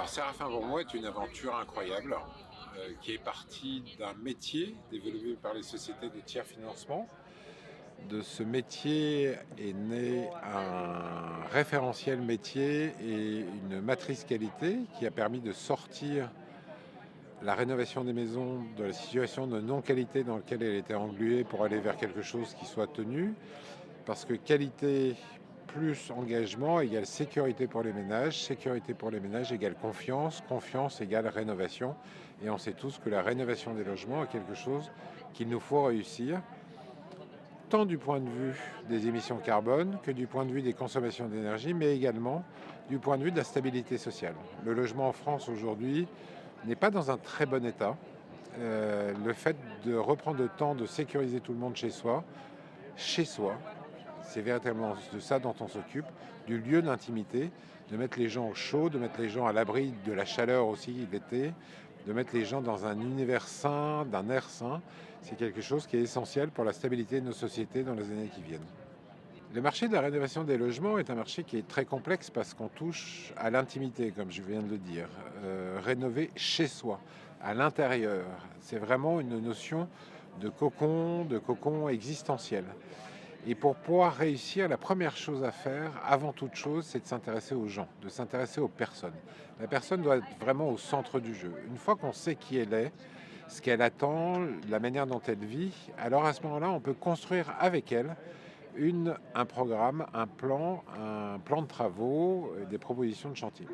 Alors Séraphin Gourmand est une aventure incroyable qui est partie d'un métier développé par les sociétés de tiers financement. De ce métier est né un référentiel métier et une matrice qualité qui a permis de sortir la rénovation des maisons de la situation de non-qualité dans laquelle elle était engluée pour aller vers quelque chose qui soit tenu. Parce que qualité plus engagement égale sécurité pour les ménages égale confiance, confiance égale rénovation. Et on sait tous que la rénovation des logements est quelque chose qu'il nous faut réussir, tant du point de vue des émissions carbone que du point de vue des consommations d'énergie, mais également du point de vue de la stabilité sociale. Le logement en France aujourd'hui n'est pas dans un très bon état. Le fait de reprendre le temps de sécuriser tout le monde chez soi, c'est véritablement de ça dont on s'occupe, du lieu d'intimité, de mettre les gens au chaud, de mettre les gens à l'abri de la chaleur aussi l'été, de mettre les gens dans un univers sain, d'un air sain. C'est quelque chose qui est essentiel pour la stabilité de nos sociétés dans les années qui viennent. Le marché de la rénovation des logements est un marché qui est très complexe parce qu'on touche à l'intimité, comme je viens de le dire. Rénover chez soi, à l'intérieur, c'est vraiment une notion de cocon existentiel. Et pour pouvoir réussir, la première chose à faire, avant toute chose, c'est de s'intéresser aux gens, de s'intéresser aux personnes. La personne doit être vraiment au centre du jeu. Une fois qu'on sait qui elle est, ce qu'elle attend, la manière dont elle vit, alors à ce moment-là, on peut construire avec elle un programme, un plan de travaux, des propositions de chantier.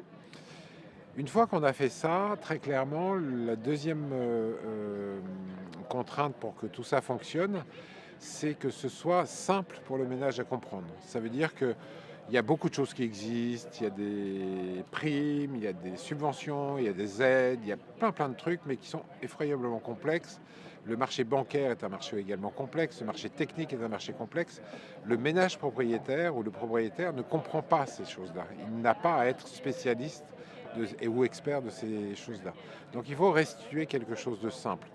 Une fois qu'on a fait ça, très clairement, la deuxième contrainte pour que tout ça fonctionne, c'est que ce soit simple pour le ménage à comprendre. Ça veut dire qu'il y a beaucoup de choses qui existent, il y a des primes, il y a des subventions, il y a des aides, il y a plein de trucs, mais qui sont effroyablement complexes. Le marché bancaire est un marché également complexe, le marché technique est un marché complexe. Le ménage propriétaire ou le propriétaire ne comprend pas ces choses-là. Il n'a pas à être spécialiste ou expert de ces choses-là. Donc il faut restituer quelque chose de simple.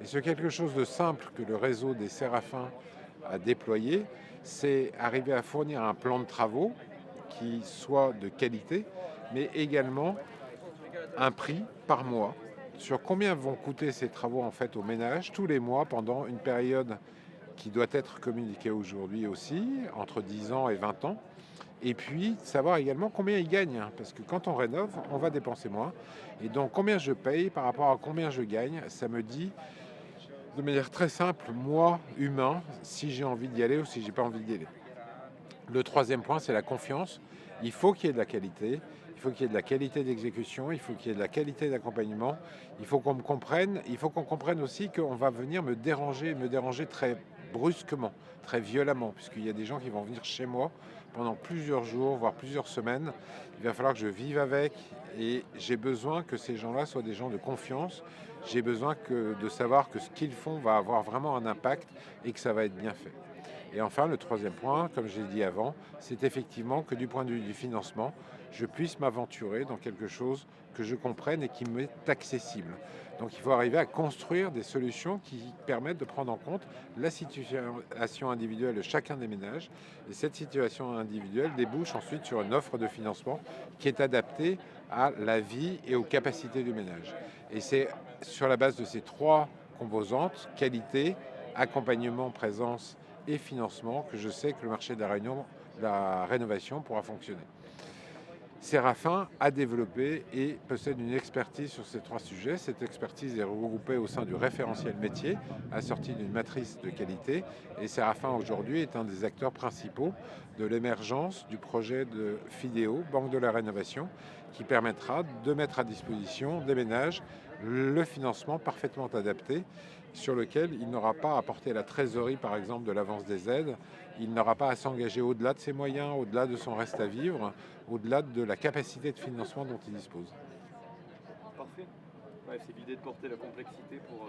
Et ce quelque chose de simple que le réseau des Séraphins a déployé, c'est arriver à fournir un plan de travaux qui soit de qualité, mais également un prix par mois sur combien vont coûter ces travaux en fait au ménage tous les mois pendant une période qui doit être communiquée aujourd'hui aussi, entre 10 ans et 20 ans. Et puis, savoir également combien ils gagnent, hein, parce que quand on rénove, on va dépenser moins. Et donc, combien je paye par rapport à combien je gagne, ça me dit de manière très simple, moi, humain, si j'ai envie d'y aller ou si j'ai pas envie d'y aller. Le troisième point, c'est la confiance. Il faut qu'il y ait de la qualité, il faut qu'il y ait de la qualité d'exécution, il faut qu'il y ait de la qualité d'accompagnement, il faut qu'on me comprenne, il faut qu'on comprenne aussi qu'on va venir me déranger très brusquement, très violemment, puisqu'il y a des gens qui vont venir chez moi pendant plusieurs jours, voire plusieurs semaines. Il va falloir que je vive avec et j'ai besoin que ces gens-là soient des gens de confiance. J'ai besoin de savoir que ce qu'ils font va avoir vraiment un impact et que ça va être bien fait. Et enfin, le troisième point, comme j'ai dit avant, c'est effectivement que du point de vue du financement, je puisse m'aventurer dans quelque chose que je comprenne et qui m'est accessible. Donc il faut arriver à construire des solutions qui permettent de prendre en compte la situation individuelle de chacun des ménages. Et cette situation individuelle débouche ensuite sur une offre de financement qui est adaptée à la vie et aux capacités du ménage. Et c'est sur la base de ces trois composantes, qualité, accompagnement, présence et financement, que je sais que le marché de la rénovation pourra fonctionner. Séraphin a développé et possède une expertise sur ces trois sujets. Cette expertise est regroupée au sein du référentiel métier, assorti d'une matrice de qualité. Et Séraphin aujourd'hui est un des acteurs principaux de l'émergence du projet de FIDEO, Banque de la Rénovation, qui permettra de mettre à disposition des ménages le financement parfaitement adapté sur lequel il n'aura pas à porter la trésorerie, par exemple, de l'avance des aides. Il n'aura pas à s'engager au-delà de ses moyens, au-delà de son reste à vivre, au-delà de la capacité de financement dont il dispose. Parfait. Ouais, c'est l'idée de porter la complexité pour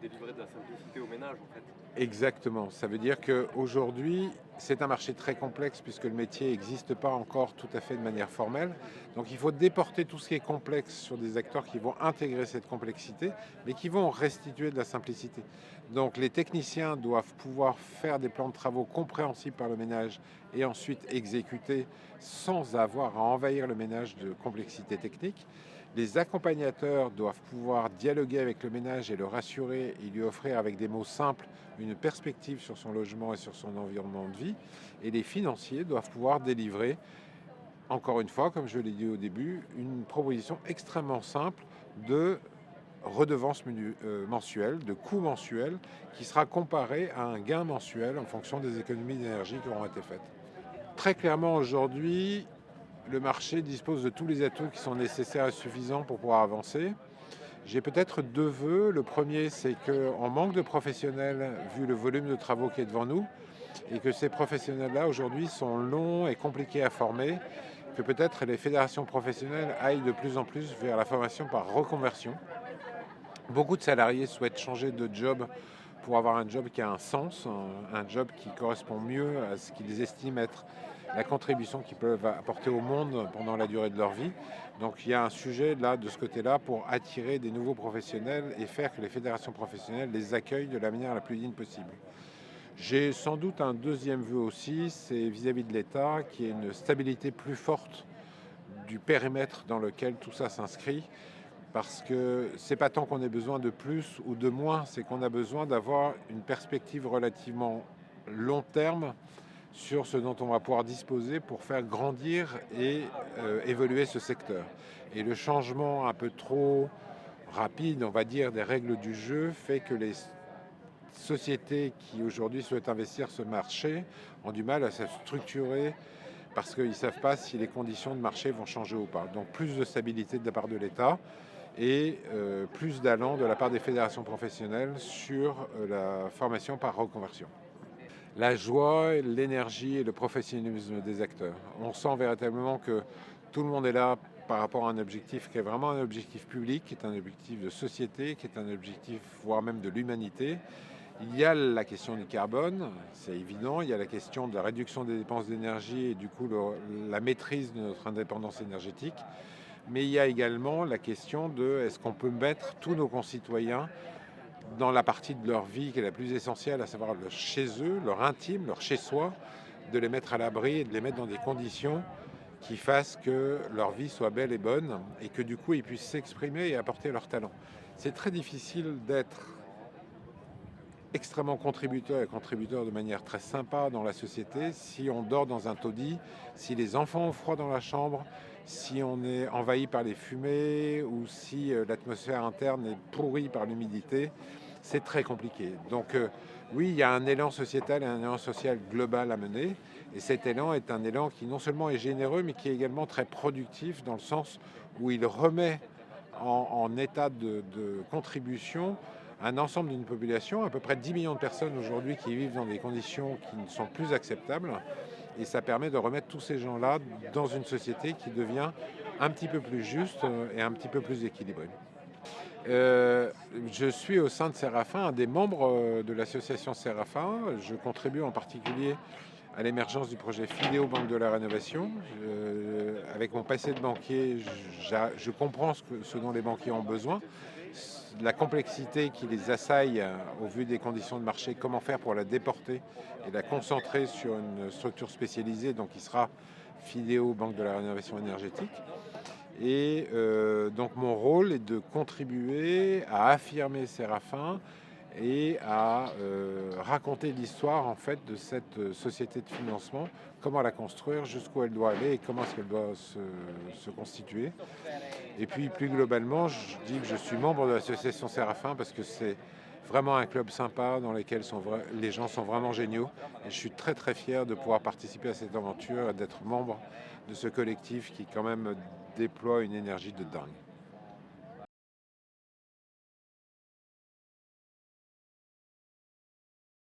délivrer de la simplicité au ménage en fait. Exactement. Ça veut dire qu'aujourd'hui, c'est un marché très complexe puisque le métier n'existe pas encore tout à fait de manière formelle. Donc il faut déporter tout ce qui est complexe sur des acteurs qui vont intégrer cette complexité, mais qui vont restituer de la simplicité. Donc les techniciens doivent pouvoir faire des plans de travaux compréhensibles par le ménage et ensuite exécuter sans avoir à envahir le ménage de complexité technique. Les accompagnateurs doivent pouvoir dialoguer avec le ménage et le rassurer et lui offrir avec des mots simples une perspective sur son logement et sur son environnement de vie. Et les financiers doivent pouvoir délivrer, encore une fois, comme je l'ai dit au début, une proposition extrêmement simple de redevance mensuelle, de coût mensuel, qui sera comparé à un gain mensuel en fonction des économies d'énergie qui auront été faites. Très clairement, aujourd'hui, le marché dispose de tous les atouts qui sont nécessaires et suffisants pour pouvoir avancer. J'ai peut-être deux vœux. Le premier, c'est qu'on manque de professionnels vu le volume de travaux qui est devant nous et que ces professionnels-là, aujourd'hui, sont longs et compliqués à former, que peut-être les fédérations professionnelles aillent de plus en plus vers la formation par reconversion. Beaucoup de salariés souhaitent changer de job pour avoir un job qui a un sens, un job qui correspond mieux à ce qu'ils estiment être la contribution qu'ils peuvent apporter au monde pendant la durée de leur vie. Donc il y a un sujet là, de ce côté-là, pour attirer des nouveaux professionnels et faire que les fédérations professionnelles les accueillent de la manière la plus digne possible. J'ai sans doute un deuxième vœu aussi, c'est vis-à-vis de l'État, qui est une stabilité plus forte du périmètre dans lequel tout ça s'inscrit. Parce que c'est pas tant qu'on ait besoin de plus ou de moins, c'est qu'on a besoin d'avoir une perspective relativement long terme sur ce dont on va pouvoir disposer pour faire grandir et évoluer ce secteur. Et le changement un peu trop rapide, on va dire, des règles du jeu fait que les sociétés qui aujourd'hui souhaitent investir ce marché ont du mal à se structurer parce qu'ils ne savent pas si les conditions de marché vont changer ou pas. Donc plus de stabilité de la part de l'État et plus d'allant de la part des fédérations professionnelles sur la formation par reconversion. La joie, l'énergie et le professionnalisme des acteurs. On sent véritablement que tout le monde est là par rapport à un objectif qui est vraiment un objectif public, qui est un objectif de société, qui est un objectif voire même de l'humanité. Il y a la question du carbone, c'est évident, il y a la question de la réduction des dépenses d'énergie et du coup la maîtrise de notre indépendance énergétique. Mais il y a également la question de est-ce qu'on peut mettre tous nos concitoyens dans la partie de leur vie qui est la plus essentielle, à savoir leur chez eux, leur intime, leur chez-soi, de les mettre à l'abri et de les mettre dans des conditions qui fassent que leur vie soit belle et bonne et que du coup ils puissent s'exprimer et apporter leur talent. C'est très difficile d'être extrêmement contributeur et contributeur de manière très sympa dans la société si on dort dans un taudis, si les enfants ont froid dans la chambre, si on est envahi par les fumées ou si l'atmosphère interne est pourrie par l'humidité, c'est très compliqué. Donc oui, il y a un élan sociétal et un élan social global à mener. Et cet élan est un élan qui non seulement est généreux, mais qui est également très productif dans le sens où il remet en état de contribution un ensemble d'une population, à peu près 10 millions de personnes aujourd'hui qui vivent dans des conditions qui ne sont plus acceptables. Et ça permet de remettre tous ces gens-là dans une société qui devient un petit peu plus juste et un petit peu plus équilibrée. Je suis au sein de Séraphin, un des membres de l'association Séraphin. Je contribue en particulier à l'émergence du projet Fidéo Banque de la Rénovation. Avec mon passé de banquier, je comprends ce dont les banquiers ont besoin. La complexité qui les assaille au vu des conditions de marché, comment faire pour la déporter et la concentrer sur une structure spécialisée, donc qui sera Fidéo Banque de la Rénovation énergétique. Et donc mon rôle est de contribuer à affirmer Séraphin et à raconter l'histoire en fait de cette société de financement, comment la construire, jusqu'où elle doit aller et comment est-ce qu'elle doit se constituer. Et puis plus globalement, je dis que je suis membre de l'association Séraphin parce que c'est vraiment un club sympa dans lequel les gens sont vraiment géniaux. Et je suis très très fier de pouvoir participer à cette aventure et d'être membre de ce collectif qui quand même déploie une énergie de dingue.